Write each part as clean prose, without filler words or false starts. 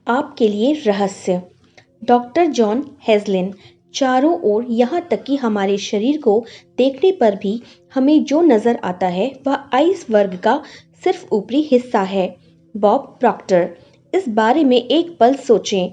आपके लिए रहस्य। Doctor John Hagelin. चारों ओर यहाँ तक कि हमारे शरीर को देखने पर भी हमें जो नज़र आता है वह आइसबर्ग का सिर्फ ऊपरी हिस्सा है। Bob Procter. इस बारे में एक पल सोचें।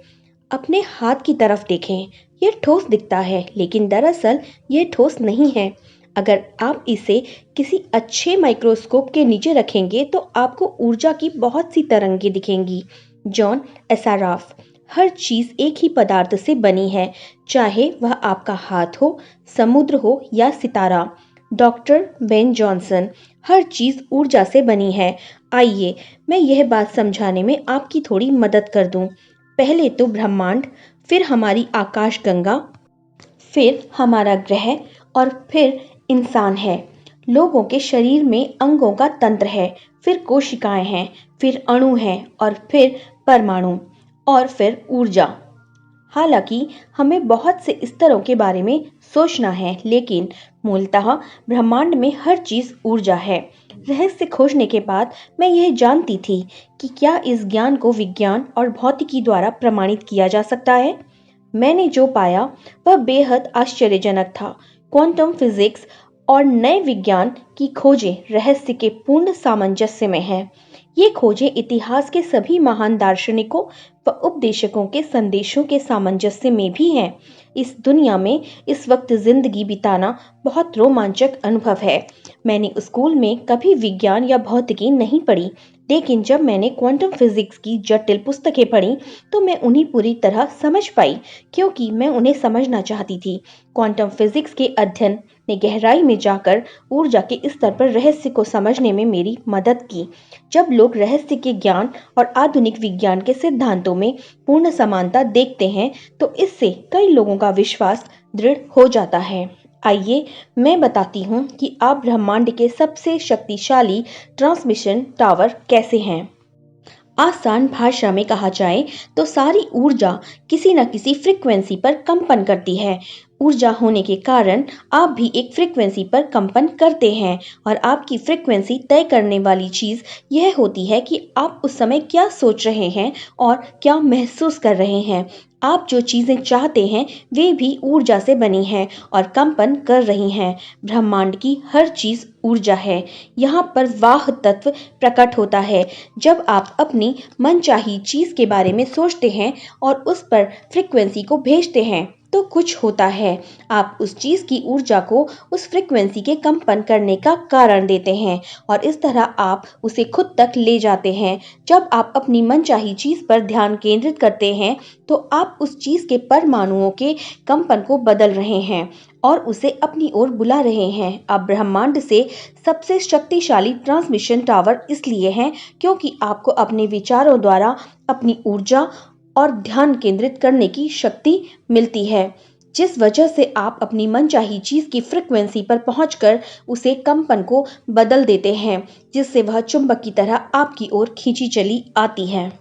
अपने हाथ की तरफ देखें। यह ठोस दिखता है, लेकिन दरअसल यह ठोस नहीं है। अगर आप इसे किसी अच्छे माइक्रोस्कोप के नीचे रखेंगे तो आपको ऊर्जा की बहुत सी तरंगें दिखेंगी। जॉन एसाराफ। हर चीज एक ही पदार्थ से बनी है, चाहे वह आपका हाथ हो, समुद्र हो या सितारा। Doctor Ben Johnson. हर चीज ऊर्जा से बनी है। आइए मैं यह बात समझाने में आपकी थोड़ी मदद कर दूं। पहले तो ब्रह्मांड, फिर हमारी आकाशगंगा, फिर हमारा ग्रह और फिर इंसान है। लोगों के शरीर में अंगों का तंत्र है, फिर कोशिकाएं हैं, फिर अणु हैं और फिर परमाणु और फिर ऊर्जा। हालांकि हमें बहुत से स्तरों के बारे में सोचना है, लेकिन मूलतः ब्रह्मांड में हर चीज ऊर्जा है। रहस्य खोजने के बाद मैं यह जानती थी कि क्या इस ज्ञान को विज्ञान और भौतिकी द्वारा प्रमाणित किया जा सकता है। मैंने जो पाया वह बेहद आश्चर्यजनक था। क्वांटम फिजिक्स और नए विज्ञान की खोजें रहस्य के पूर्ण सामंजस्य में हैं। ये खोजें इतिहास के सभी महान दार्शनिकों व उपदेशकों के संदेशों के सामंजस्य में भी हैं। इस दुनिया में इस वक्त जिंदगी बिताना बहुत रोमांचक अनुभव है। मैंने स्कूल में कभी विज्ञान या भौतिकी नहीं पढ़ी, लेकिन जब मैंने क्वांटम फिजिक्स की जटिल पुस्तकें पढ़ी तो मैं उन्हें पूरी तरह समझ पाई, क्योंकि मैं उन्हें समझना चाहती थी। क्वांटम फिजिक्स के अध्ययन ने गहराई में जाकर ऊर्जा के स्तर पर रहस्य को समझने में मेरी मदद की। जब लोग रहस्य के ज्ञान और आधुनिक विज्ञान के सिद्धांतों में पूर्ण समानता देखते हैं तो इससे कई लोगों का विश्वास दृढ़ हो जाता है। आइए मैं बताती हूँ कि आप ब्रह्मांड के सबसे शक्तिशाली ट्रांसमिशन टावर कैसे हैं। आसान भाषा में कहा जाए तो सारी ऊर्जा किसी न किसी फ्रीक्वेंसी पर कंपन करती है। ऊर्जा होने के कारण आप भी एक फ्रीक्वेंसी पर कंपन करते हैं, और आपकी फ्रीक्वेंसी तय करने वाली चीज यह होती है कि आप उस समय क्या सोच रहे हैं और क्या महसूस कर रहे हैं। आप जो चीजें चाहते हैं वे भी ऊर्जा से बनी हैं और कंपन कर रही हैं। ब्रह्मांड की हर चीज ऊर्जा है। यहाँ पर वाह तत्व प्रकट होता है। जब आप अपनी मनचाही चीज के बारे में सोचते हैं और उस पर फ्रीक्वेंसी को भेजते हैं तो कुछ होता है। आप उस चीज की ऊर्जा को उस फ्रीक्वेंसी के कंपन करने का कारण देते हैं और इस तरह आप उसे खुद तक ले जाते हैं। जब आप अपनी मनचाही चीज पर ध्यान केंद्रित करते हैं तो आप उस चीज के परमाणुओं के कंपन को बदल रहे हैं और उसे अपनी ओर बुला रहे हैं। अब ब्रह्मांड से सबसे शक्तिशाली ट्रांसमिशन टावर इसलिए हैं क्योंकि आपको अपने विचारों द्वारा अपनी ऊर्जा और ध्यान केंद्रित करने की शक्ति मिलती है, जिस वजह से आप अपनी मनचाही चीज की फ्रीक्वेंसी पर पहुंचकर उसे कंपन को बदल देते हैं, जिससे वह चुंबक की तरह आपकी ओर खींची चली आती है।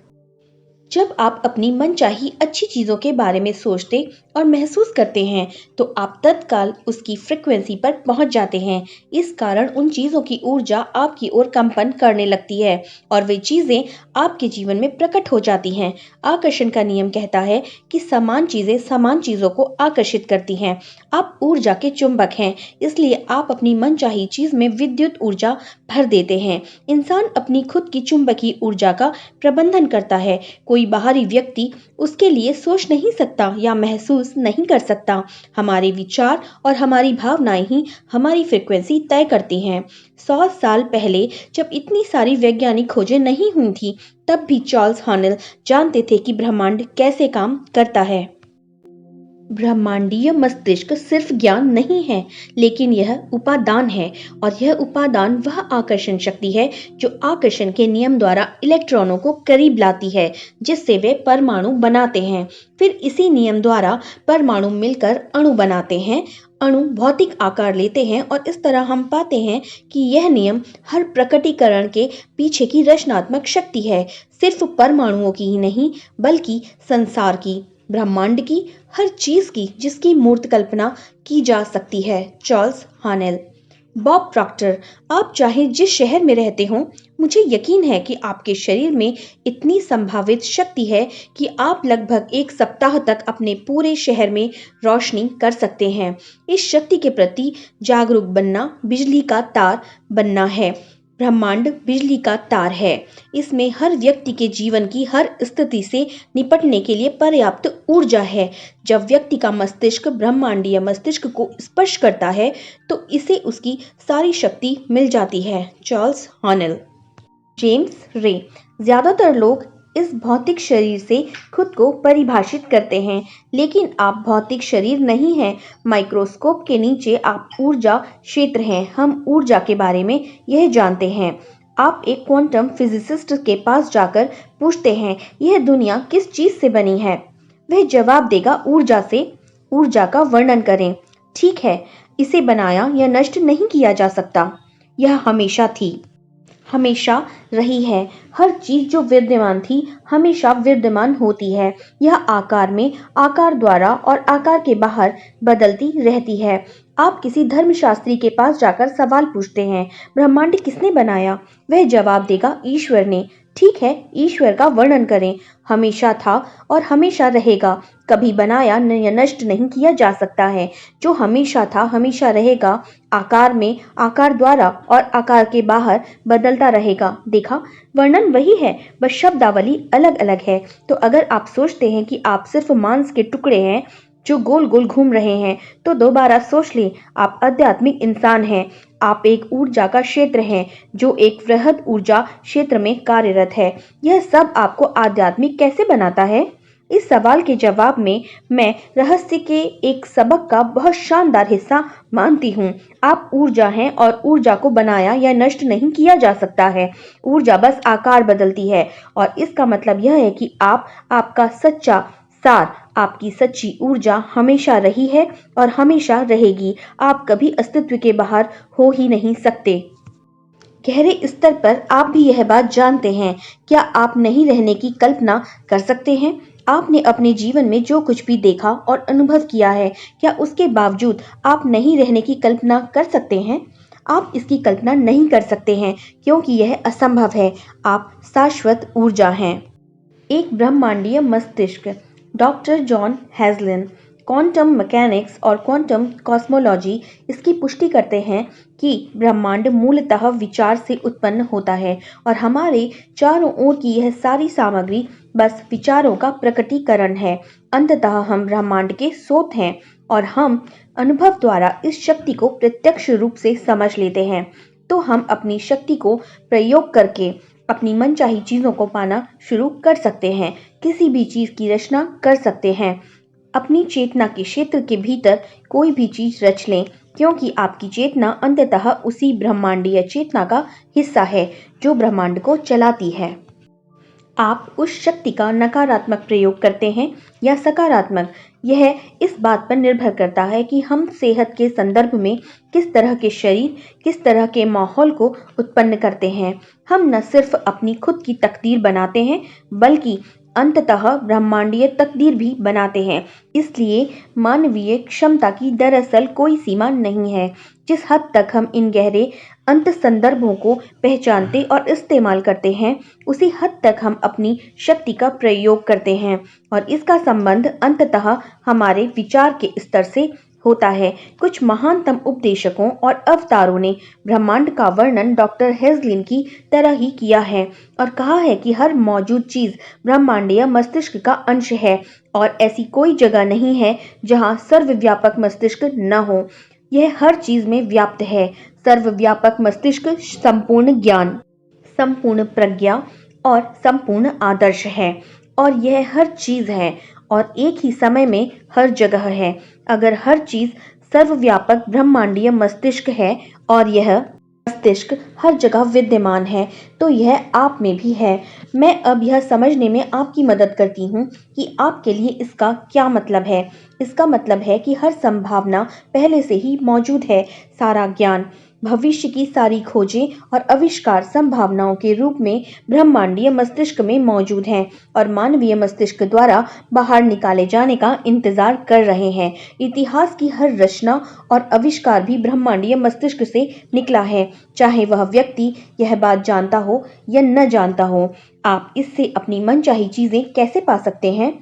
जब आप अपनी मनचाही अच्छी चीजों के बारे में सोचते और महसूस करते हैं तो आप तत्काल उसकी फ्रीक्वेंसी पर पहुंच जाते हैं। इस कारण उन चीजों की ऊर्जा आपकी ओर कंपन करने लगती है और वे चीजें आपके जीवन में प्रकट हो जाती हैं। आकर्षण का नियम कहता है कि समान चीजें समान चीजों को आकर्षित करती हैं। आप ऊर्जा के चुंबक हैं, इसलिए आप अपनी मनचाही चीज में विद्युत ऊर्जा भर देते हैं। इंसान अपनी खुद की चुंबकीय ऊर्जा का प्रबंधन करता है। कोई बाहरी व्यक्ति उसके लिए सोच नहीं सकता या महसूस नहीं कर सकता। हमारे विचार और हमारी भावनाएं ही हमारी फ्रीक्वेंसी तय करती हैं। 100 साल पहले जब इतनी सारी वैज्ञानिक खोजें नहीं हुई थी, तब भी चार्ल्स हॉनेल जानते थे कि ब्रह्मांड कैसे काम करता है। ब्रह्मांडीय मस्तिष्क सिर्फ ज्ञान नहीं है, लेकिन यह उपादान है, और यह उपादान वह आकर्षण शक्ति है जो आकर्षण के नियम द्वारा इलेक्ट्रॉनों को करीब लाती है, जिससे वे परमाणु बनाते हैं। फिर इसी नियम द्वारा परमाणु मिलकर अणु बनाते हैं। अणु भौतिक आकार लेते हैं और इस तरह हम पाते हैं कि यह नियम हर प्रकटीकरण के पीछे की रचनात्मक शक्ति है, सिर्फ परमाणुओं की ही नहीं बल्कि संसार की, ब्रह्मांड की, हर चीज की जिसकी मूर्त कल्पना की जा सकती है। चार्ल्स हॉनेल। बॉब प्रॉक्टर, आप चाहे जिस शहर में रहते हो, मुझे यकीन है कि आपके शरीर में इतनी संभावित शक्ति है कि आप लगभग एक सप्ताह तक अपने पूरे शहर में रोशनी कर सकते हैं। इस शक्ति के प्रति जागरूक बनना बिजली का तार बनना है। ब्रह्मांड बिजली का तार है। इसमें हर व्यक्ति के जीवन की हर स्थिति से निपटने के लिए पर्याप्त ऊर्जा है। जब व्यक्ति का मस्तिष्क ब्रह्मांडीय मस्तिष्क को स्पर्श करता है तो इसे उसकी सारी शक्ति मिल जाती है। चार्ल्स हॉनेल। जेम्स रे। ज्यादातर लोग इस भौतिक शरीर से खुद को परिभाषित करते हैं, लेकिन आप भौतिक शरीर नहीं हैं। माइक्रोस्कोप के नीचे आप ऊर्जा क्षेत्र हैं। हम ऊर्जा के बारे में यह जानते हैं। आप एक क्वांटम फिजिसिस्ट के पास जाकर पूछते हैं, यह दुनिया किस चीज से बनी है? वह जवाब देगा, ऊर्जा से। ऊर्जा का वर्णन करें। ठीक है, इसे बनाया या नष्ट नहीं किया जा सकता। यह हमेशा थी, हमेशा रही है। हर चीज जो विद्यमान थी हमेशा विद्यमान होती है। यह आकार में, आकार द्वारा और आकार के बाहर बदलती रहती है। आप किसी धर्मशास्त्री के पास जाकर सवाल पूछते हैं, ब्रह्मांड किसने बनाया? वह जवाब देगा, ईश्वर ने। ठीक है, ईश्वर का वर्णन करें। हमेशा था और हमेशा रहेगा। कभी बनाया या नष्ट नहीं किया जा सकता है। जो हमेशा था हमेशा रहेगा। आकार में, आकार द्वारा और आकार के बाहर बदलता रहेगा। देखा, वर्णन वही है, बस शब्दावली अलग अलग है। तो अगर आप सोचते हैं कि आप सिर्फ मांस के टुकड़े हैं जो गोल गोल घूम रहे हैं, तो दोबारा सोच लें, आप आध्यात्मिक इंसान हैं। आप एक ऊर्जा का क्षेत्र हैं जो एक वृहद ऊर्जा क्षेत्र में कार्यरत है। यह सब आपको आध्यात्मिक कैसे बनाता है? इस सवाल के जवाब में मैं रहस्य के एक सबक का बहुत शानदार हिस्सा मानती हूँ। आप ऊर्जा हैं और ऊर्जा को बनाया या नष्ट नहीं किया जा सकता है। ऊर्जा बस आकार बदलती है और इसका मतलब यह है कि आपका सच्चा सार, आपकी सच्ची ऊर्जा हमेशा रही है और हमेशा रहेगी। आप कभी अस्तित्व के बाहर हो ही नहीं सकते। गहरे स्तर पर आप भी यह बात जानते हैं। क्या आप नहीं रहने की कल्पना कर सकते हैं? आपने अपने जीवन में जो कुछ भी देखा और अनुभव किया है, क्या उसके बावजूद आप नहीं रहने की कल्पना कर सकते हैं? आप इसकी कल्पना नहीं कर सकते हैं क्योंकि यह असंभव है। आप शाश्वत ऊर्जा हैं। एक ब्रह्मांडीय मस्तिष्क। Doctor John Hagelin. Quantum mechanics और क्वांटम कॉस्मोलॉजी इसकी पुष्टि करते हैं कि ब्रह्मांड मूलतः विचार से उत्पन्न होता है और हमारे चारों ओर की यह सारी सामग्री बस विचारों का प्रकटीकरण है। अंततः हम ब्रह्मांड के स्रोत हैं और हम अनुभव द्वारा इस शक्ति को प्रत्यक्ष रूप से समझ लेते हैं। तो हम अपनी शक्ति को प्रयोग करके अपनी मनचाही चीजों को पाना शुरू कर सकते हैं। किसी भी चीज की रचना कर सकते हैं। अपनी चेतना के क्षेत्र के भीतर कोई भी चीज रच लें, क्योंकि आपकी चेतना अंततः उसी ब्रह्मांडीय चेतना का हिस्सा है जो ब्रह्मांड को चलाती है। आप उस शक्ति का नकारात्मक प्रयोग करते हैं या सकारात्मक, यह इस बात पर निर्भर करता है कि हम सेहत के संदर्भ में किस तरह के शरीर, किस तरह के माहौल को उत्पन्न करते हैं। हम न सिर्फ अपनी खुद की तकदीर बनाते हैं, बल्कि अंततः ब्रह्मांडीय तकदीर भी बनाते हैं। इसलिए मानवीय क्षमता की दरअसल कोई सीमा नहीं है। जिस हद तक हम इन गहरे अंत संदर्भों को पहचानते और इस्तेमाल करते हैं, उसी हद तक हम अपनी शक्ति का प्रयोग करते हैं और इसका संबंध अंततः हमारे विचार के स्तर से होता है। कुछ महानतम उपदेशकों और अवतारों ने ब्रह्मांड का वर्णन डॉक्टर हेज़लिन की तरह ही किया है और कहा है कि हर मौजूद चीज ब्रह्मांडीय मस्तिष्क का अंश है और ऐसी कोई जगह नहीं है जहां सर्वव्यापक मस्तिष्क न हो। यह हर चीज में व्याप्त है। सर्वव्यापक मस्तिष्क संपूर्ण ज्ञान, संपूर्ण प्रज्ञा और संपूर्ण आदर्श है और यह हर चीज है और एक ही समय में हर जगह है। अगर हर चीज सर्वव्यापक ब्रह्मांडीय मस्तिष्क है और यह मस्तिष्क हर जगह विद्यमान है, तो यह आप में भी है। मैं अब यह समझने में आपकी मदद करती हूँ कि आपके लिए इसका क्या मतलब है। इसका मतलब है कि हर संभावना पहले से ही मौजूद है। सारा ज्ञान भविष्य की सारी खोजें और आविष्कार संभावनाओं के रूप में ब्रह्मांडीय मस्तिष्क में मौजूद हैं और मानवीय मस्तिष्क द्वारा बाहर निकाले जाने का इंतजार कर रहे हैं। इतिहास की हर रचना और आविष्कार भी ब्रह्मांडीय मस्तिष्क से निकला है, चाहे वह व्यक्ति यह बात जानता हो या न जानता हो। आप इससे अपनी मनचाही चीजें कैसे पा सकते हैं?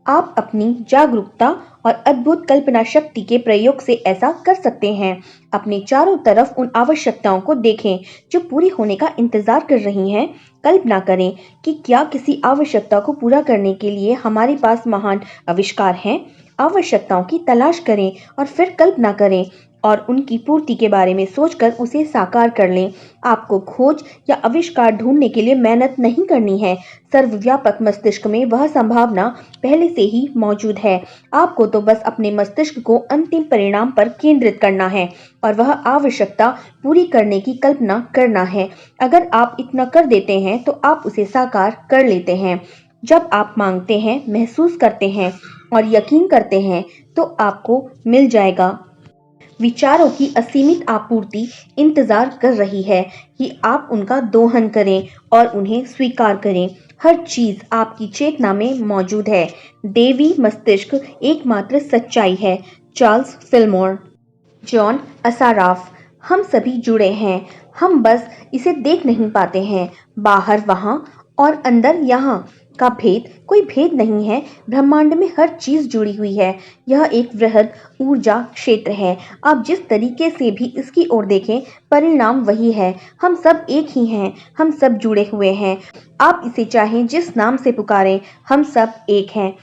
आप अपनी जागरूकता और अद्भुत कल्पना शक्ति के प्रयोग से ऐसा कर सकते हैं। अपने चारों तरफ उन आवश्यकताओं को देखें जो पूरी होने का इंतजार कर रही हैं। कल्पना करें कि क्या किसी आवश्यकता को पूरा करने के लिए हमारे पास महान आविष्कार हैं। आवश्यकताओं की तलाश करें और फिर कल्पना करें और उनकी पूर्ति के बारे में सोचकर उसे साकार कर लें। आपको खोज या आविष्कार ढूंढने के लिए मेहनत नहीं करनी है। सर्वव्यापक मस्तिष्क में वह संभावना पहले से ही मौजूद है। आपको तो बस अपने मस्तिष्क को अंतिम परिणाम पर केंद्रित करना है और वह आवश्यकता पूरी करने की कल्पना करना है। अगर आप इतना कर देते हैं तो आप उसे साकार कर लेते हैं। जब आप मांगते हैं, महसूस करते हैं और यकीन करते हैं तो आपको मिल जाएगा। विचारों की असीमित आपूर्ति इंतजार कर रही है कि आप उनका दोहन करें और उन्हें स्वीकार करें। हर चीज आपकी चेतना में मौजूद है। देवी मस्तिष्क एकमात्र सच्चाई है। Charles Fillmore. जॉन असाराफ। हम सभी जुड़े हैं, हम बस इसे देख नहीं पाते हैं। बाहर वहां और अंदर यहाँ का भेद कोई भेद नहीं है। ब्रह्मांड में हर चीज जुड़ी हुई है। यह एक वृहद ऊर्जा क्षेत्र है। आप जिस तरीके से भी इसकी ओर देखें, परिणाम वही है। हम सब एक ही हैं, हम सब जुड़े हुए हैं। आप इसे चाहें जिस नाम से पुकारें, हम सब एक हैं।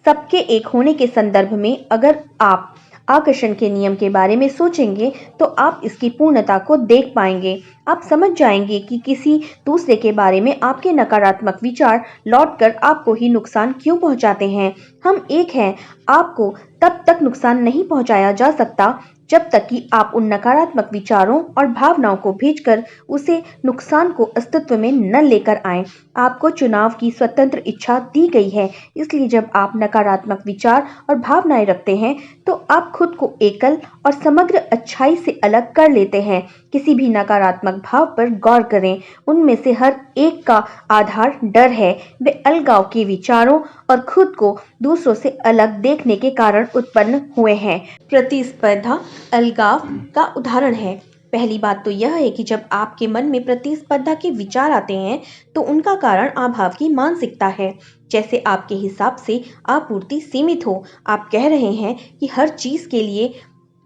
सबके एक होने के संदर्भ में अगर आप आकर्षण के नियम के बारे में सोचेंगे तो आप इसकी पूर्णता को देख पाएंगे। आप समझ जाएंगे कि किसी दूसरे के बारे में आपके नकारात्मक विचार लौटकर आपको ही नुकसान क्यों पहुंचाते हैं। हम एक हैं। आपको तब तक नुकसान नहीं पहुंचाया जा सकता जब तक कि आप उन नकारात्मक विचारों और भावनाओं को भेजकर उसे नुकसान को अस्तित्व में न लेकर आए। आपको चुनाव की स्वतंत्र इच्छा दी गई है, इसलिए जब आप नकारात्मक विचार और भावनाएं रखते हैं तो आप खुद को एकल और समग्र अच्छाई से अलग कर लेते हैं। किसी भी नकारात्मक भाव पर गौर करें। उनमें से हर एक का आधार डर है। वे अलगाव के विचारों और खुद को दूसरों से अलग देखने के कारण उत्पन्न हुए हैं। प्रतिस्पर्धा अलगाव का उदाहरण है। पहली बात तो यह है कि जब आपके मन में प्रतिस्पर्धा के विचार आते हैं तो उनका कारण अभाव की मानसिकता है। जैसे आपके हिसाब से आपूर्ति सीमित हो। आप कह रहे हैं कि हर चीज के लिए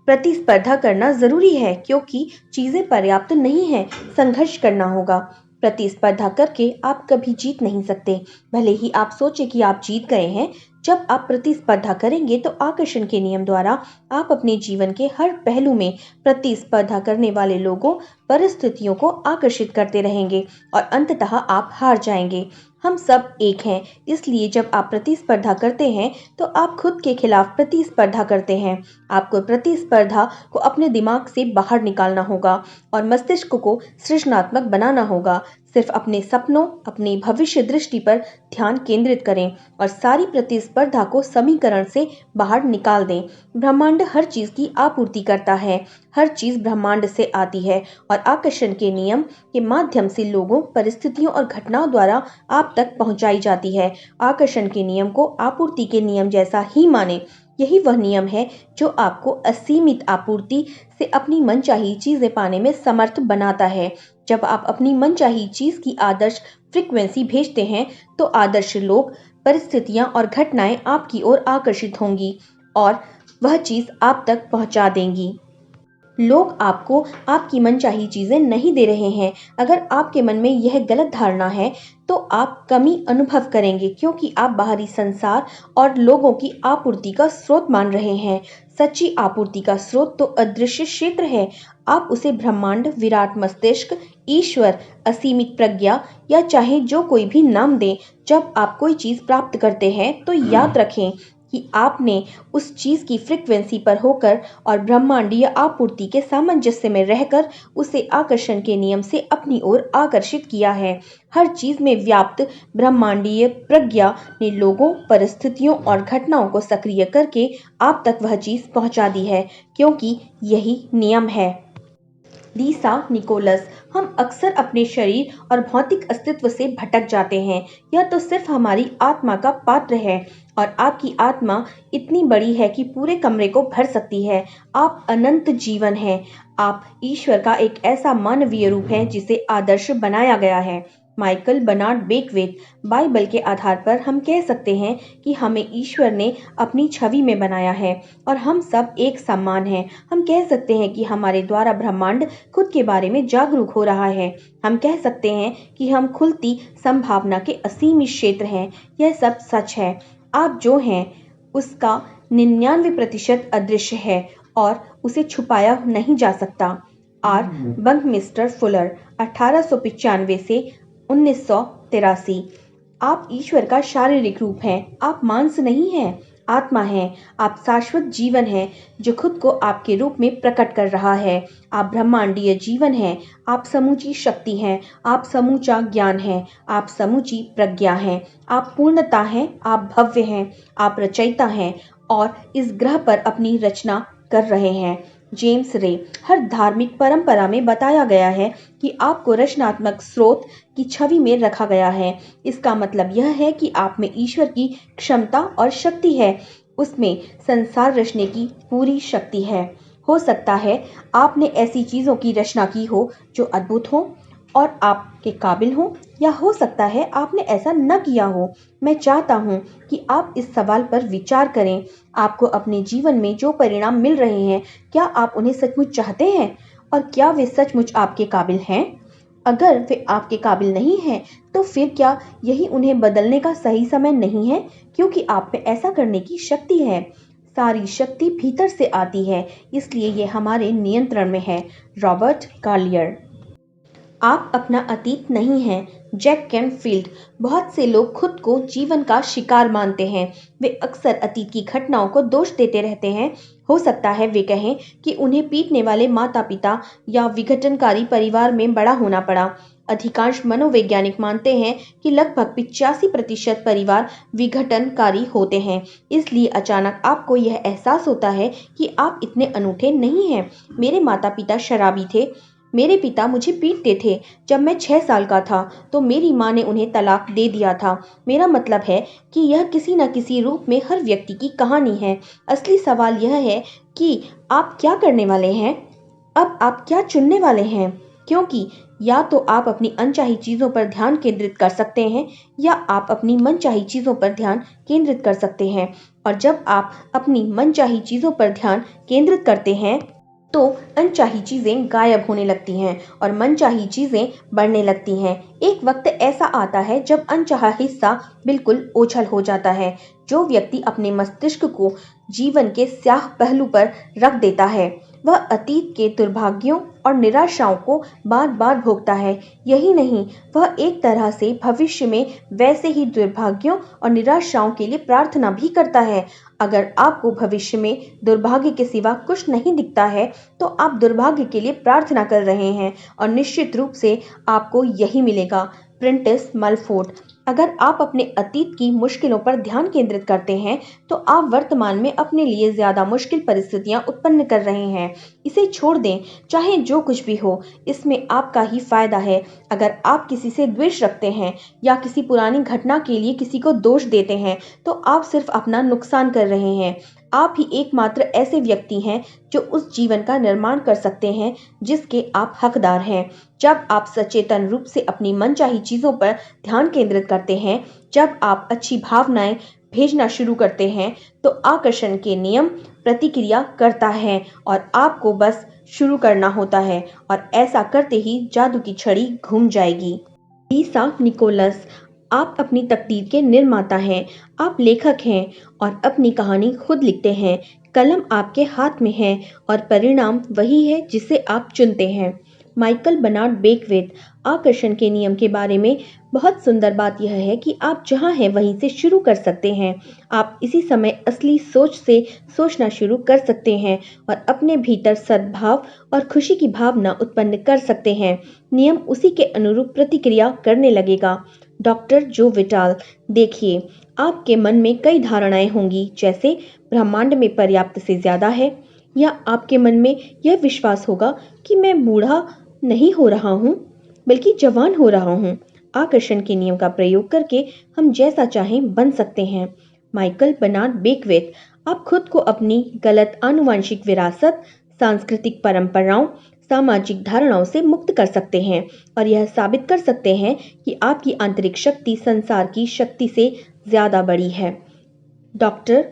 प्रतिस्पर्धा करना जरूरी है क्योंकि चीजें पर्याप्त नहीं है। संघर्ष करना होगा। प्रतिस्पर्धा करके आप कभी जीत नहीं सकते, भले ही आप सोचे कि आप जीत गए हैं। जब आप प्रतिस्पर्धा करेंगे तो आकर्षण के नियम द्वारा आप अपने जीवन के हर पहलू में प्रतिस्पर्धा करने वाले लोगों, परिस्थितियों को आकर्षित करते रहेंगे और अंततः आप हार जाएंगे। हम सब एक हैं, इसलिए जब आप प्रतिस्पर्धा करते हैं तो आप खुद के खिलाफ प्रतिस्पर्धा करते हैं। आपको प्रतिस्पर्धा को अपने दिमाग से बाहर निकालना होगा और मस्तिष्क को सृजनात्मक बनाना होगा। सिर्फ अपने सपनों, अपनी भविष्य दृष्टि पर ध्यान केंद्रित करें और सारी प्रतिस्पर्धा को समीकरण से बाहर निकाल दें। ब्रह्मांड हर चीज की आपूर्ति करता है। हर चीज ब्रह्मांड से आती है और आकर्षण के नियम के माध्यम से लोगों, परिस्थितियों और घटनाओं द्वारा आप तक पहुंचाई जाती है। आकर्षण के नियम को आपूर्ति के नियम जैसा ही माने। यही वह नियम है जो आपको असीमित आपूर्ति से अपनी मनचाही चीजें पाने में समर्थ बनाता है। जब आप अपनी मनचाही चीज की आदर्श फ्रीक्वेंसी भेजते हैं तो आदर्श लोग, परिस्थितियां और घटनाएं आपकी ओर आकर्षित होंगी और वह चीज आप तक पहुंचा देंगी। लोग आपको आपकी मनचाही चीजें नहीं दे रहे हैं। अगर आपके मन में यह गलत धारणा है तो आप कमी अनुभव करेंगे क्योंकि आप बाहरी संसार और लोगों की आपूर्ति का स्रोत मान रहे हैं। सच्ची आपूर्ति का स्रोत तो अदृश्य क्षेत्र है। आप उसे ब्रह्मांड, विराट मस्तिष्क, ईश्वर, असीमित प्रज्ञा या चाहे जो कोई भी नाम दें। जब आप कोई चीज प्राप्त करते हैं तो याद रखें कि आपने उस चीज की फ्रीक्वेंसी पर होकर और ब्रह्मांडीय आपूर्ति के सामंजस्य में रहकर उसे आकर्षण के नियम से अपनी ओर आकर्षित किया है। हर चीज में व्याप्त ब्रह्मांडीय प्रज्ञा ने लोगों, परिस्थितियों और घटनाओं को सक्रिय करके आप तक वह चीज पहुंचा दी है क्योंकि यही नियम है। लीसा निकोलस, हम अक्सर अपने शरीर और भौतिक अस्तित्व से भटक जाते हैं। यह तो सिर्फ हमारी आत्मा का पात्र है और आपकी आत्मा इतनी बड़ी है कि पूरे कमरे को भर सकती है। आप अनंत जीवन हैं। आप ईश्वर का एक ऐसा मानवीय रूप है जिसे आदर्श बनाया गया है। माइकल बर्नार्ड बेकवेट, बाइबल के आधार पर हम कह सकते हैं कि हमें ईश्वर ने अपनी छवि में बनाया है और हम सब एक समान हैं। हम कह सकते हैं कि हमारे द्वारा ब्रह्मांड खुद के बारे में जागरूक हो रहा है। हम कह सकते हैं कि हम खुलती संभावना के असीमित क्षेत्र हैं। यह सब सच है। आप जो हैं उसका 99% अदृश्य है और उसे छुपाया नहीं जा सकता। आर बंकमिस्टर फुलर, 1895 से 1983। आप ईश्वर का शारीरिक रूप हैं। आप मांस नहीं हैं, आत्मा हैं। आप शाश्वत जीवन हैं जो खुद को आपके रूप में प्रकट कर रहा है। आप ब्रह्मांडीय जीवन हैं। आप समूची शक्ति हैं। आप समूचा ज्ञान हैं। आप समूची प्रज्ञा हैं। आप पूर्णता हैं। आप भव्य हैं। आप रचयिता हैं और इस ग्रह पर अपनी रचना कर रहे हैं। जेम्स रे, हर धार्मिक परंपरा में बताया गया है कि आपको रचनात्मक स्रोत की छवि में रखा गया है। इसका मतलब यह है कि आप में ईश्वर की क्षमता और शक्ति है। उसमें संसार रचने की पूरी शक्ति है। हो सकता है आपने ऐसी चीजों की रचना की हो जो अद्भुत हो और आपके काबिल हो, या हो सकता है आपने ऐसा न किया हो। मैं चाहता हूं कि आप इस सवाल पर विचार करें। आपको अपने जीवन में जो परिणाम मिल रहे हैं, क्या आप उन्हें सचमुच चाहते हैं और क्या वे सचमुच आपके काबिल हैं? अगर वे आपके काबिल नहीं हैं, तो फिर क्या यही उन्हें बदलने का सही समय नहीं है? क्योंकि आप में ऐसा करने की शक्ति है। सारी शक्ति भीतर से आती है, इसलिए ये हमारे नियंत्रण में है। Robert Collier. आप अपना अतीत नहीं हैं। Jack Canfield. बहुत से लोग खुद को जीवन का शिकार मानते हैं। वे अक्सर अतीत की घटनाओं को दोष देते रहते हैं। हो सकता है वे कहें कि उन्हें पीटने वाले माता पिता या विघटनकारी परिवार में बड़ा होना पड़ा। अधिकांश मनोवैज्ञानिक मानते हैं कि लगभग 85% परिवार विघटनकारी होते हैं। इसलिए अचानक आपको यह एहसास होता है कि आप इतने अनूठे नहीं हैं। मेरे माता पिता शराबी थे। मेरे पिता मुझे पीटते थे। जब मैं 6 साल का था तो मेरी माँ ने उन्हें तलाक दे दिया था। मेरा मतलब है कि यह किसी न किसी रूप में हर व्यक्ति की कहानी है। असली सवाल यह है कि आप क्या करने वाले हैं? अब आप क्या चुनने वाले हैं? क्योंकि या तो आप अपनी अनचाही चीज़ों पर ध्यान केंद्रित कर सकते हैं या आप अपनी मनचाही चीज़ों पर ध्यान केंद्रित कर सकते हैं। और जब आप अपनी मनचाही चीज़ों पर ध्यान केंद्रित करते हैं तो अनचाही चीजें गायब होने लगती हैं और मनचाही चीजें बढ़ने लगती हैं। एक वक्त ऐसा आता है जब अनचाहा हिस्सा बिल्कुल ओझल हो जाता है। जो व्यक्ति अपने मस्तिष्क को जीवन के स्याह पहलू पर रख देता है, वह अतीत के दुर्भाग्यों और निराशाओं को बार बार भोगता है। यही नहीं, वह एक तरह से भविष्य में वैसे ही दुर्भाग्यों और निराशाओं के लिए प्रार्थना भी करता है। अगर आपको भविष्य में दुर्भाग्य के सिवा कुछ नहीं दिखता है, तो आप दुर्भाग्य के लिए प्रार्थना कर रहे हैं और निश्चित रूप से आपको यही मिलेगा। प्रिंटिस मलफोर्ड। अगर आप अपने अतीत की मुश्किलों पर ध्यान केंद्रित करते हैं, तो आप वर्तमान में अपने लिए ज्यादा मुश्किल परिस्थितियां उत्पन्न कर रहे हैं। इसे छोड़ दें, चाहे जो कुछ भी हो, इसमें आपका ही फायदा है। अगर आप किसी से द्वेष रखते हैं या किसी पुरानी घटना के लिए किसी को दोष देते हैं, तो आप सिर्फ अपना नुकसान कर रहे हैं। आप ही एकमात्र ऐसे व्यक्ति हैं जो उस जीवन का निर्माण कर सकते हैं जिसके आप हकदार हैं। जब आप सचेतन रूप से अपनी मनचाही चीजों पर ध्यान केंद्रित करते हैं, जब आप अच्छी भावनाएं भेजना शुरू करते हैं, तो आकर्षण के नियम प्रतिक्रिया करता है और आपको बस शुरू करना होता है और ऐसा करते ही जादू की छड़ी घूम जाएगी। लीसा निकोलस। आप अपनी तकदीर के निर्माता हैं। आप लेखक हैं और अपनी कहानी खुद लिखते हैं। कलम आपके हाथ में है और परिणाम वही है जिसे आप चुनते हैं। Michael Bernard Beckwith. आकर्षण के नियम के बारे में बहुत सुंदर बात यह है कि आप जहां हैं वहीं से शुरू कर सकते हैं। आप इसी समय असली सोच से सोचना शुरू कर सकते हैं और अपने भीतर सद्भाव और खुशी की भावना उत्पन्न कर सकते हैं। नियम उसी के अनुरूप प्रतिक्रिया करने लगेगा। डॉक्टर जो विटाल। देखिए, आपके मन में कई धारणाएं होंगी, जैसे ब्रह्मांड में पर्याप्त से ज्यादा है, या आपके मन में यह विश्वास होगा कि मैं बूढ़ा नहीं हो रहा हूँ बल्कि जवान हो रहा हूँ। आकर्षण के नियम का प्रयोग करके हम जैसा चाहें बन सकते हैं। माइकल बनार्ड बेकवेट, आप खुद को अपनी गलत आनुवंशिक विरासत, सांस्कृतिक परंपराओं, सामाजिक धारणाओं से मुक्त कर सकते हैं और यह साबित कर सकते हैं कि आपकी आंतरिक शक्ति संसार की शक्ति से ज्यादा बड़ी है। डॉक्टर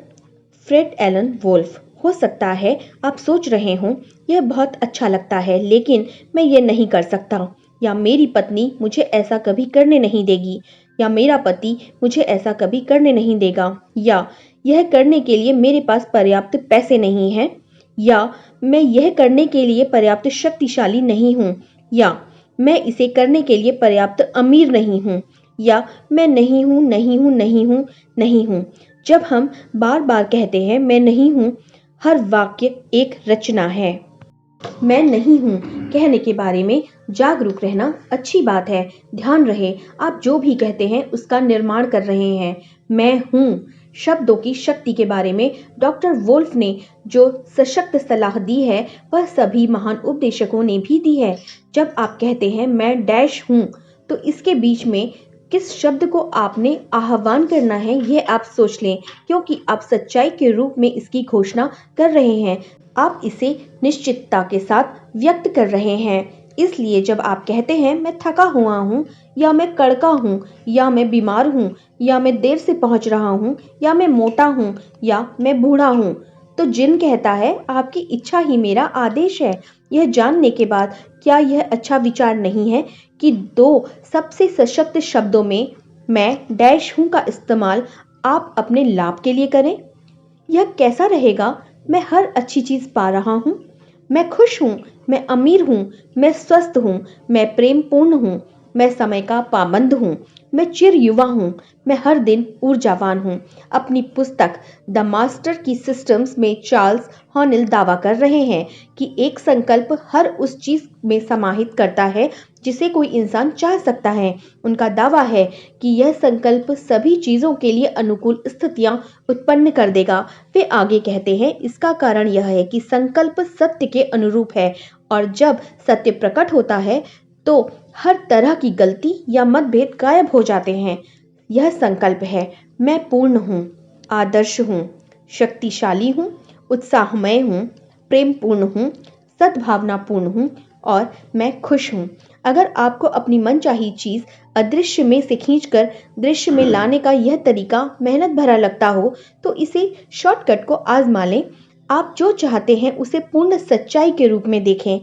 फ्रेड एलन वोल्फ, हो सकता है आप सोच रहे हों यह बहुत अच्छा लगता है लेकिन मैं ये नहीं कर सकता, या मेरी पत्नी मुझे ऐसा कभी करने नहीं देगी, या मेरा पति मुझे ऐसा कभी करने नहीं देगा, या यह करने के लिए मेरे पास पर्याप्त पैसे नहीं हैं, या मैं यह करने के लिए पर्याप्त शक्तिशाली नहीं हूँ, या मैं इसे करने के लिए पर्याप्त अमीर नहीं हूँ, या मैं नहीं हूँ नहीं हूँ नहीं हूँ नहीं हूँ। जब हम बार बार कहते हैं मैं नहीं हूँ, हर वाक्य एक रचना है। मैं नहीं हूँ कहने के बारे में जागरूक रहना अच्छी बात है। ध्यान रहे आप जो भी कहते हैं उसका निर्माण कर रहे हैं। मैं हूँ शब्दों की शक्ति के बारे में डॉक्टर वोल्फ ने जो सशक्त सलाह दी है वह सभी महान उपदेशकों ने भी दी है। जब आप कहते हैं मैं डैश हूँ तो इसके बीच में किस शब्द को आपने आह्वान करना है यह आप सोच लें, क्योंकि आप सच्चाई के रूप में इसकी घोषणा कर रहे हैं। आप इसे निश्चितता के साथ व्यक्त कर रहे हैं। इसलिए जब आप कहते हैं मैं थका हुआ हूँ, या मैं कड़का हूँ, या मैं बीमार हूँ, या मैं देर से पहुंच रहा हूँ, या मैं मोटा हूँ, या मैं बूढ़ा हूँ, तो जिन कहता है आपकी इच्छा ही मेरा आदेश है। यह जानने के बाद क्या यह अच्छा विचार नहीं है कि दो सबसे सशक्त शब्दों में मैं डैश हूँ का इस्तेमाल आप अपने लाभ के लिए करें? यह कैसा रहेगा? मैं हर अच्छी चीज पा रहा हूँ, मैं खुश हूँ, मैं अमीर हूँ, मैं स्वस्थ हूँ, मैं प्रेम पूर्ण हूँ, मैं समय का पाबंद हूँ, मैं चिर युवा हूँ, मैं हर दिन ऊर्जावान हूँ। अपनी पुस्तक द मास्टर की सिस्टम्स में चार्ल्स हॉनेल दावा कर रहे हैं कि एक संकल्प हर उस चीज में समाहित करता है जिसे कोई इंसान चाह सकता है। उनका दावा है कि यह संकल्प सभी चीजों के लिए अनुकूल स्थितियां उत्पन्न कर देगा। वे आगे कहते हैं इसका कारण यह है कि संकल्प सत्य के अनुरूप है और जब सत्य प्रकट होता है तो हर तरह की गलती या मतभेद गायब हो जाते हैं। यह संकल्प है मैं पूर्ण हूँ, आदर्श हूँ, शक्तिशाली हूँ, उत्साहमय हूँ, प्रेम पूर्ण हूँ, सद्भावनापूर्ण हूँ और मैं खुश हूँ। अगर आपको अपनी मनचाही चीज अदृश्य में से खींचकर दृश्य में लाने का यह तरीका मेहनत भरा लगता हो तो इसे शॉर्टकट को आजमा लें। आप जो चाहते हैं उसे पूर्ण सच्चाई के रूप में देखें।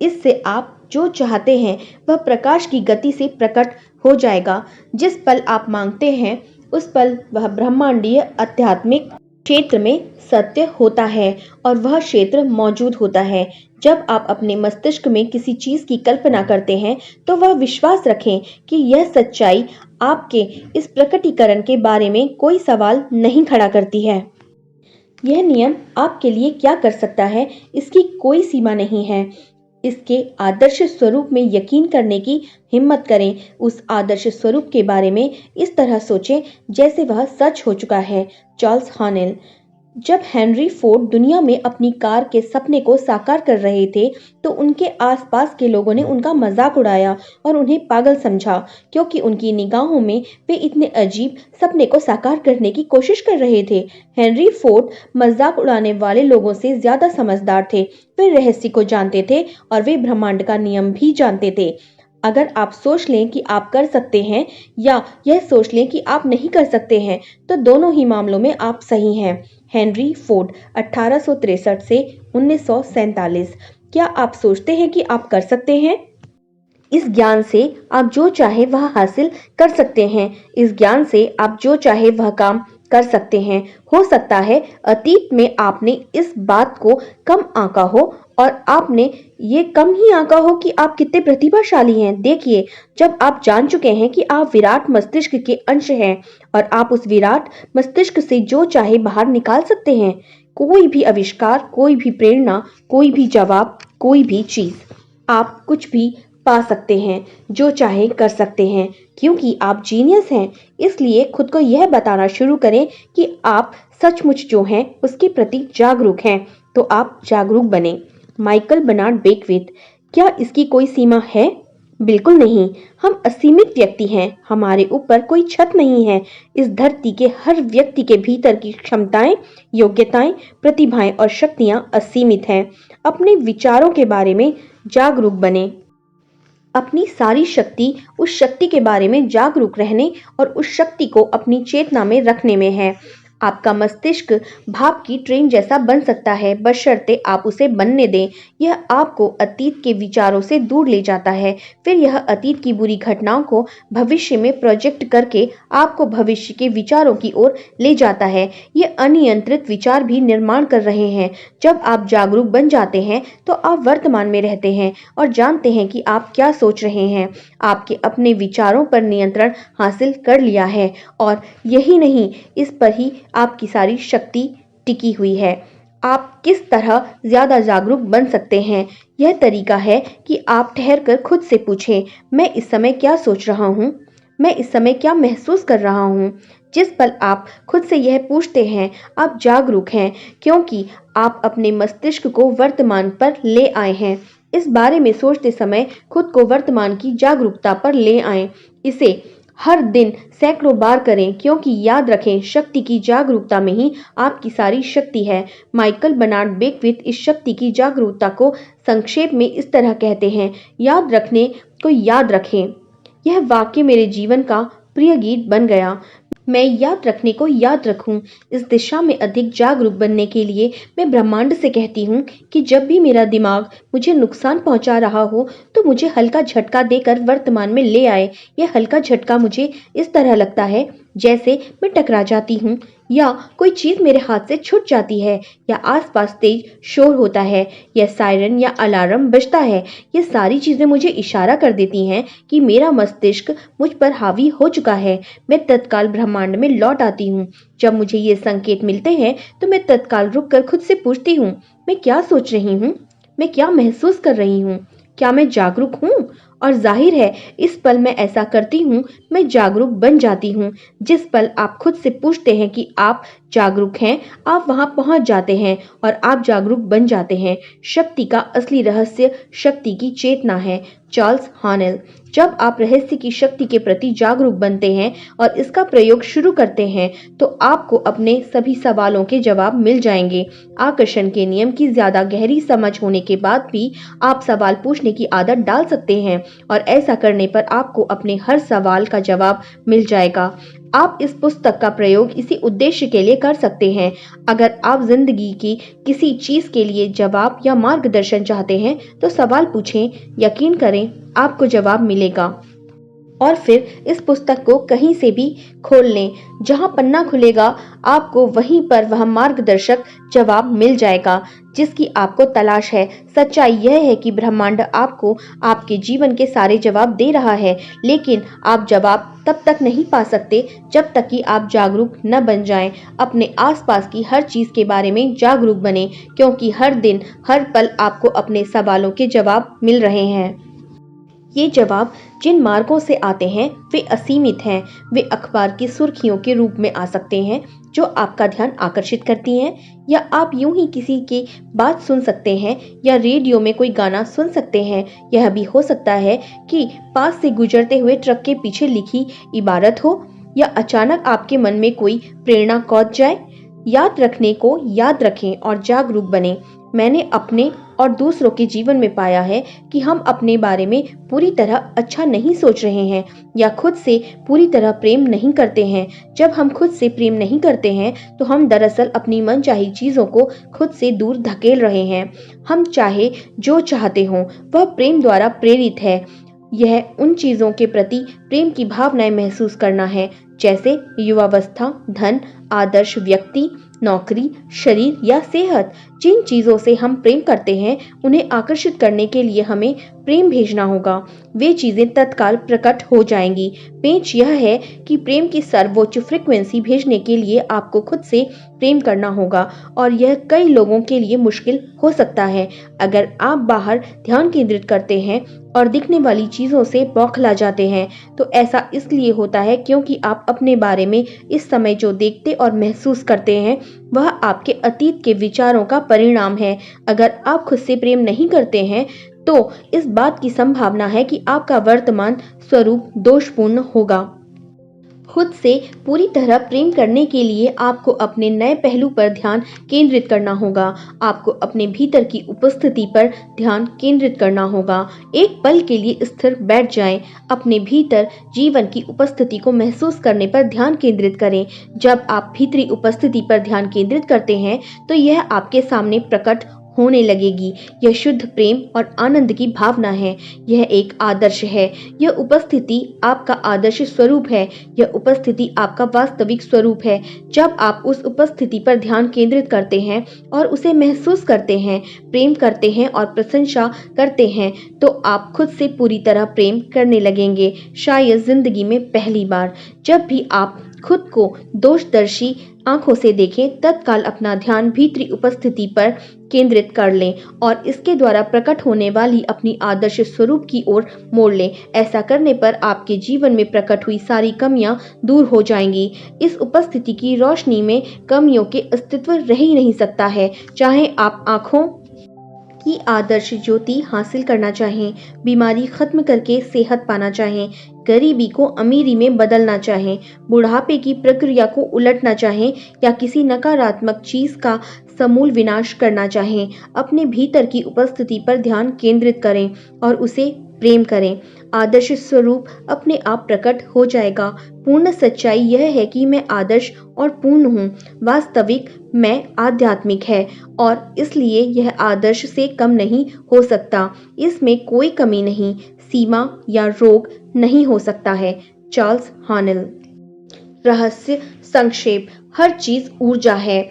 इससे आप जो चाहते हैं वह प्रकाश की गति से प्रकट हो जाएगा। जिस पल आप मांगते हैं उस पल वह ब्रह्मांडीय आध्यात्मिक क्षेत्र में सत्य होता है और वह क्षेत्र मौजूद होता है। जब आप अपने मस्तिष्क में किसी चीज की कल्पना करते हैं तो वह विश्वास रखें कि यह सच्चाई आपके इस प्रकटीकरण के बारे में कोई सवाल नहीं खड़ा करती है। यह नियम आपके लिए क्या कर सकता है इसकी कोई सीमा नहीं है। इसके आदर्श स्वरूप में यकीन करने की हिम्मत करें। उस आदर्श स्वरूप के बारे में इस तरह सोचें जैसे वह सच हो चुका है। चार्ल्स हॉनेल, जब हेनरी फोर्ड दुनिया में अपनी कार के सपने को साकार कर रहे थे तो उनके आसपास के लोगों ने उनका मजाक उड़ाया और उन्हें पागल समझा, क्योंकि उनकी निगाहों में वे इतने अजीब सपने को साकार करने की कोशिश कर रहे थे। हेनरी फोर्ड मजाक उड़ाने वाले लोगों से ज्यादा समझदार थे। वे रहस्य को जानते थे और वे ब्रह्मांड का नियम भी जानते थे। अगर आप सोच लें कि आप कर सकते हैं या यह सोच लें कि आप नहीं कर सकते हैं तो दोनों ही मामलों में आप सही हैं। हेनरी फोर्ड 1863 से 1947। क्या आप सोचते हैं कि आप कर सकते हैं? इस ज्ञान से आप जो चाहे वह हासिल कर सकते हैं। इस ज्ञान से आप जो चाहे वह काम कर सकते हैं। हो सकता है अतीत में आपने इस बात को कम आंका हो और आपने ये कम ही आंका हो कि आप कितने प्रतिभाशाली हैं। देखिए, जब आप जान चुके हैं कि आप विराट मस्तिष्क के अंश हैं और आप उस विराट मस्तिष्क से जो चाहे बाहर निकाल सकते हैं, कोई भी आविष्कार, कोई भी प्रेरणा, कोई भी जवाब, कोई भी चीज, आप कुछ भी पा सकते हैं, जो चाहे कर सकते हैं, क्योंकि आप जीनियस हैं। इसलिए खुद को यह बताना शुरू करें कि आप सचमुच जो हैं उसके प्रति जागरूक हैं। तो आप जागरूक बने। Michael Bernard Beckwith. क्या इसकी कोई सीमा है? बिल्कुल नहीं। हम असीमित व्यक्ति हैं। हमारे ऊपर कोई छत नहीं है। इस धरती के हर व्यक्ति के भीतर की क्षमताएं, योग्यताएं, प्रतिभाएं और शक्तियां असीमित हैं। अपने विचारों के बारे में जागरूक बने। अपनी सारी शक्ति उस शक्ति के बारे में जागरूक रहने और उस शक्ति को अपनी चेतना में रखने में है। आपका मस्तिष्क भाप की ट्रेन जैसा बन सकता है, बशर्ते आप उसे बनने दें। यह आपको अतीत के विचारों से दूर ले जाता है, फिर यह अतीत की बुरी घटनाओं को भविष्य में प्रोजेक्ट करके आपको भविष्य के विचारों की ओर ले जाता है। ये अनियंत्रित विचार भी निर्माण कर रहे हैं। जब आप जागरूक बन जाते हैं तो आप वर्तमान में रहते हैं और जानते हैं कि आप क्या सोच रहे हैं। आपके अपने विचारों पर नियंत्रण हासिल कर लिया है और यही नहीं, इस पर ही आपकी सारी शक्ति टिकी हुई है। आप किस तरह ज्यादा जागरूक बन सकते हैं? यह तरीका है कि आप ठहरकर खुद से पूछें, मैं इस समय क्या सोच रहा हूँ? मैं इस समय क्या महसूस कर रहा हूँ? जिस पल आप खुद से यह पूछते हैं, आप जागरूक हैं, क्योंकि आप अपने मस्तिष्क को वर्तमान पर ले आए हैं। इस बारे में सोचते समय खुद को वर्तमान की जागरूकता पर ले आएं। इसे हर दिन सैकड़ों बार करें, क्योंकि याद रखें, शक्ति की जागरूकता में ही आपकी सारी शक्ति है। माइकल बर्नार्ड बेकविथ इस शक्ति की जागरूकता को संक्षेप में इस तरह कहते हैं, याद रखने को याद रखें। यह वाक्य मेरे जीवन का प्रिय गीत बन गया। मैं याद रखने को याद रखूं। इस दिशा में अधिक जागरूक बनने के लिए मैं ब्रह्मांड से कहती हूँ कि जब भी मेरा दिमाग मुझे नुकसान पहुंचा रहा हो तो मुझे हल्का झटका देकर वर्तमान में ले आए। यह हल्का झटका मुझे इस तरह लगता है जैसे मैं टकरा जाती हूँ, या कोई चीज मेरे हाथ से छूट जाती है, या आसपास तेज शोर होता है, या सायरन या अलार्म बजता है। ये सारी चीजें मुझे इशारा कर देती हैं कि मेरा मस्तिष्क मुझ पर हावी हो चुका है। मैं तत्काल ब्रह्मांड में लौट आती हूँ। जब मुझे ये संकेत मिलते हैं तो मैं तत्काल रुककर खुद से पूछती हूँ, मैं क्या सोच रही हूँ? मैं क्या महसूस कर रही हूँ? क्या मैं जागरूक हूँ? और जाहिर है, इस पल मैं ऐसा करती हूँ, मैं जागरूक बन जाती हूँ। जिस पल आप खुद से पूछते हैं कि आप जागरूक हैं, आप वहां पहुंच जाते हैं और आप जागरूक बन जाते हैं। शक्ति का असली रहस्य शक्ति की चेतना है। चार्ल्स हॉनेल। जब आप रहस्य की शक्ति के प्रति जागरूक बनते हैं और इसका प्रयोग शुरू करते हैं तो आपको अपने सभी सवालों के जवाब मिल जाएंगे। आकर्षण के नियम की ज्यादा गहरी समझ होने के बाद भी आप सवाल पूछने की आदत डाल सकते हैं और ऐसा करने पर आपको अपने हर सवाल का जवाब मिल जाएगा। आप इस पुस्तक का प्रयोग इसी उद्देश्य के लिए कर सकते हैं। अगर आप जिंदगी की किसी चीज के लिए जवाब या मार्गदर्शन चाहते हैं तो सवाल पूछें। यकीन करें, आपको जवाब मिलेगा। और फिर इस पुस्तक को कहीं से भी खोल लें। जहां पन्ना खुलेगा आपको वहीं पर वह मार्गदर्शक जवाब मिल जाएगा जिसकी आपको तलाश है। सच्चाई यह है कि ब्रह्मांड आपको आपके जीवन के सारे जवाब दे रहा है, लेकिन आप जवाब तब तक नहीं पा सकते जब तक कि आप जागरूक न बन जाएं। अपने आसपास की हर चीज के बारे में जागरूक बने, क्योंकि हर दिन हर पल आपको अपने सवालों के जवाब मिल रहे हैं। ये जवाब जिन मार्गों से आते हैं वे असीमित हैं। वे अखबार की सुर्खियों के रूप में आ सकते हैं जो आपका ध्यान आकर्षित करती हैं, या आप यूं ही किसी की बात सुन सकते हैं, या रेडियो में कोई गाना सुन सकते हैं। यह भी हो सकता है कि पास से गुजरते हुए ट्रक के पीछे लिखी इबारत हो, या अचानक आपके मन में कोई प्रेरणा कौंध जाए। याद रखने को याद रखें और जागरूक बने। मैंने अपने और दूसरों के जीवन में पाया है कि हम अपने बारे में पूरी तरह अच्छा नहीं सोच रहे हैं या खुद से पूरी तरह प्रेम नहीं करते हैं। जब हम खुद से प्रेम नहीं करते हैं तो हम दरअसल अपनी मनचाही चीजों को खुद से दूर धकेल रहे हैं। हम चाहे जो चाहते हों वह प्रेम द्वारा प्रेरित है। यह उन चीजों के प्रति प्रेम की भावनाएं महसूस करना है, जैसे युवावस्था, धन, आदर्श व्यक्ति, नौकरी, शरीर या सेहत। जिन चीजों से हम प्रेम करते हैं उन्हें आकर्षित करने के लिए हमें प्रेम भेजना होगा। वे चीजें तत्काल प्रकट हो जाएंगी। पेंच यह है कि प्रेम की सर्वोच्च फ्रीक्वेंसी भेजने के लिए आपको खुद से प्रेम करना होगा, और यह कई लोगों के लिए मुश्किल हो सकता है। अगर आप बाहर ध्यान केंद्रित करते हैं और दिखने वाली चीजों से बौखला जाते हैं तो ऐसा इसलिए होता है क्योंकि आप अपने बारे में इस समय जो देखते और महसूस करते हैं वह आपके अतीत के विचारों का परिणाम है। अगर आप खुद से प्रेम नहीं करते हैं तो इस बात की संभावना है कि आपका वर्तमान स्वरूप दोषपूर्ण होगा। खुद से पूरी तरह प्रेम करने के लिए आपको अपने नए पहलू पर ध्यान केंद्रित करना होगा। आपको अपने भीतर की उपस्थिति पर ध्यान केंद्रित करना होगा। एक पल के लिए स्थिर बैठ जाएं। अपने भीतर जीवन की उपस्थिति को महसूस करने पर ध्यान केंद्रित करें। जब आप भीतरी उपस्थिति पर ध्यान केंद्रित करते हैं तो यह आपके सामने प्रकट होने लगेगी। यह शुद्ध प्रेम और आनंद की भावना है। यह एक आदर्श है। यह उपस्थिति आपका आदर्श स्वरूप है। यह उपस्थिति आपका वास्तविक स्वरूप है। जब आप उस उपस्थिति पर ध्यान केंद्रित करते हैं और उसे महसूस करते हैं, प्रेम करते हैं और प्रशंसा करते हैं तो आप खुद से पूरी तरह प्रेम करने लगेंगे। शायद जिंदगी में पहली बार। जब भी आप खुद को दोषदर्शी आंखों से देखें, तत्काल अपना ध्यान भीतरी उपस्थिति पर केंद्रित कर लें और इसके द्वारा प्रकट होने वाली अपनी आदर्श स्वरूप की ओर मोड़ लें। ऐसा करने पर आपके जीवन में प्रकट हुई सारी कमियां दूर हो जाएंगी। इस उपस्थिति की रोशनी में कमियों के अस्तित्व रह ही नहीं सकता है। चाहे आप आंखों की आदर्श ज्योति हासिल करना चाहें, बीमारी खत्म करके सेहत पाना चाहें, गरीबी को अमीरी में बदलना चाहें, बुढ़ापे की प्रक्रिया को उलटना चाहें या किसी नकारात्मक चीज का समूल विनाश करना चाहें, अपने भीतर की उपस्थिति पर ध्यान केंद्रित करें और उसे प्रेम करें। आदर्श स्वरूप अपने आप प्रकट हो जाएगा। पूर्ण सच्चाई यह है कि मैं आदर्श और पूर्ण हूँ। वास्तविक मैं आध्यात्मिक है और इसलिए यह आदर्श से कम नहीं हो सकता। इसमें कोई कमी नहीं, सीमा या रोग नहीं हो सकता है। चार्ल्स हानेल। रहस्य संक्षेप। हर चीज ऊर्जा है।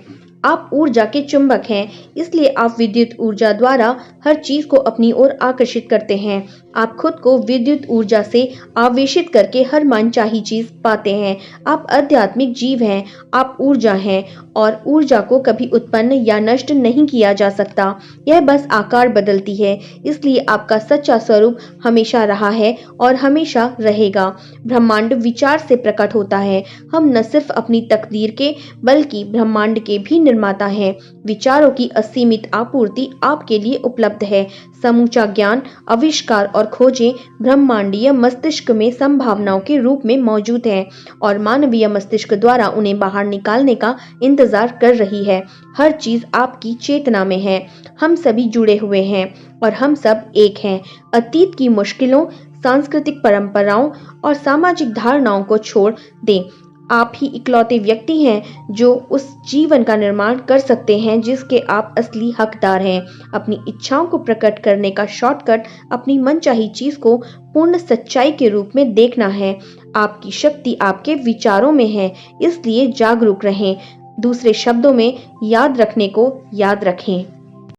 आप ऊर्जा के चुंबक हैं, इसलिए आप विद्युत ऊर्जा द्वारा हर चीज को अपनी ओर आकर्षित करते हैं। आप खुद को विद्युत ऊर्जा से आवेशित करके हर मनचाही चीज पाते हैं। आप आध्यात्मिक जीव हैं। आप ऊर्जा हैं और ऊर्जा को कभी उत्पन्न या नष्ट नहीं किया जा सकता। यह बस आकार बदलती है। इसलिए आपका सच्चा स्वरूप हमेशा रहा है और हमेशा रहेगा। ब्रह्मांड विचार से प्रकट होता है। हम न सिर्फ अपनी तकदीर के बल्कि ब्रह्मांड के भी निर्माता हैं। विचारों की असीमित आपूर्ति आपके लिए उपलब्ध है। समूचा ज्ञान, आविष्कार और खोजें ब्रह्मांडीय मस्तिष्क में संभावनाओं के रूप में मौजूद हैं और मानवीय मस्तिष्क द्वारा उन्हें बाहर निकालने का इंतजार कर रही है। हर चीज आपकी चेतना में है। हम सभी जुड़े हुए हैं और हम सब एक हैं। अतीत की मुश्किलों, सांस्कृतिक परंपराओं और सामाजिक धारणाओं को छोड़ दें। आप ही इकलौते व्यक्ति हैं जो उस जीवन का निर्माण कर सकते हैं जिसके आप असली हकदार हैं। अपनी इच्छाओं को प्रकट करने का शॉर्टकट अपनी मनचाही चीज को पूर्ण सच्चाई के रूप में देखना है। आपकी शक्ति आपके विचारों में है, इसलिए जागरूक रहें। दूसरे शब्दों में याद रखने को याद रखें।